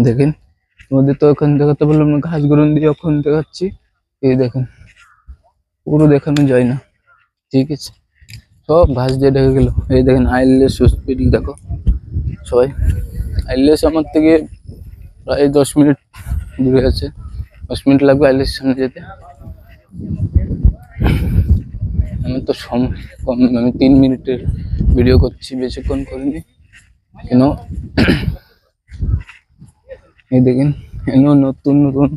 দেখেন তোমাদের তো ওখানে দেখাতে বললাম না, ঘাস গুঁড়ো দিয়ে ওখানে দেখাচ্ছি। এই দেখেন পুরো দেখানো যায় না, ঠিক আছে, সব ঘাস দিয়ে ঢেকে গেল। এই দেখেন আইলেস হসপিটাল, দেখো সবাই। আইলেস আমার থেকে প্রায় 10 মিনিট দূরে আছে, 10 মিনিট লাগবে আইলেস সামনে যেতে। আমার তো সময় কম, আমি 3 মিনিটের ভিডিও করছি, বেশিক্ষণ করিনি কেন। এই দেখেন এখানেও নতুন নতুন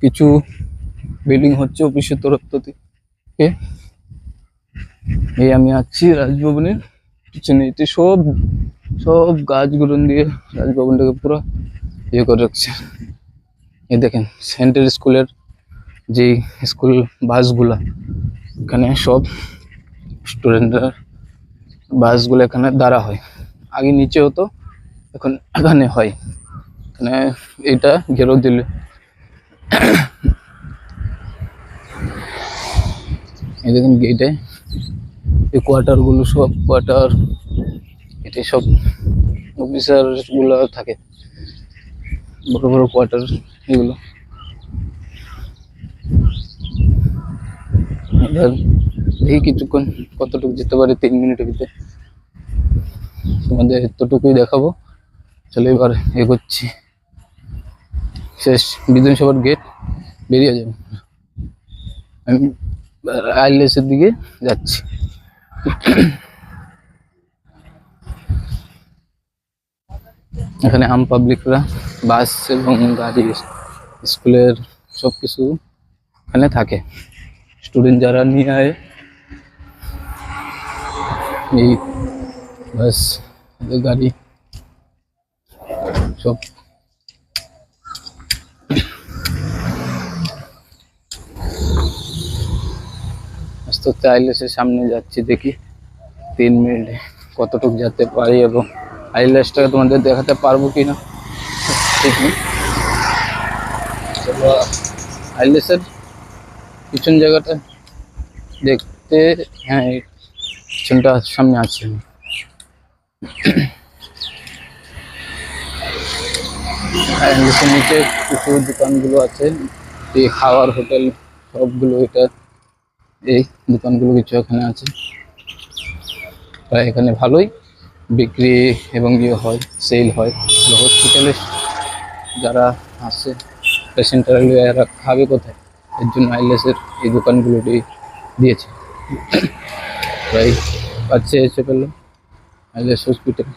কিছু বিল্ডিং হচ্ছে অফিসের তরফ থেকে। এই আমি আছি রাজভবনের পিছনে, এতে সব সব গাছগুলো দিয়ে রাজভবনটাকে পুরো ইয়ে করে রাখছে। এই দেখেন সেন্টার স্কুলের যে স্কুল বাসগুলা, এখানে সব স্টুডেন্টরা বাসগুলো এখানে দাঁড়া হয়। আগে নিচে হতো, এখন এখানে হয়। এখানে এটা ঘেরো দিলে এই দেখেন গেটে এই কোয়ার্টার গুলো, সব কোয়ার্টার, এটা সব অফিসার গুলো থাকে, বড় বড় কোয়ার্টার এগুলো। এবার দেখি কিছুক্ষণ কতটুকু যেতে পারে, 3 মিনিটের ভিতরে তোমাদের এতটুকুই দেখাবো। চলো এবার এগোচ্ছি, শেষ বিধানসভার গেট, বেরিয়ে যাবো। আমি আইলেসের দিকে যাচ্ছি। এখানে আম পাবলিকরা বাস এবং গাড়ি, স্কুলের সব কিছু এখানে থাকে। স্টুডেন্ট যারা নিয়ে আয় এই বাস গাড়ি সব। আস্তে আস্তে আইলেসের সামনে যাচ্ছি, দেখি 3 মিনিটে কতটুকু যেতে পারি এবং আইলেসটাকে তোমাদের দেখাতে পারবো কিনা ঠিক নেই। চলো আইলেসের পিছন জায়গাটা দেখতে, হ্যাঁ পিছনটা সামনে আছে। আইলেসের নিচে কিছু দোকানগুলো আছে, এই খাওয়ার হোটেল সবগুলো, এটা এই দোকানগুলো কিছু এখানে আছে। তাই এখানে ভালোই বিক্রি এবং ইয়ে হয়, সেল হয়। হসপিটালে যারা আসে পেশেন্টরা, এরা খাবে কোথায়, এর জন্য আইলেসের এই দোকানগুলো দিয়েছে। তাই কাছে এসে পেলো আইলেস হসপিটাল।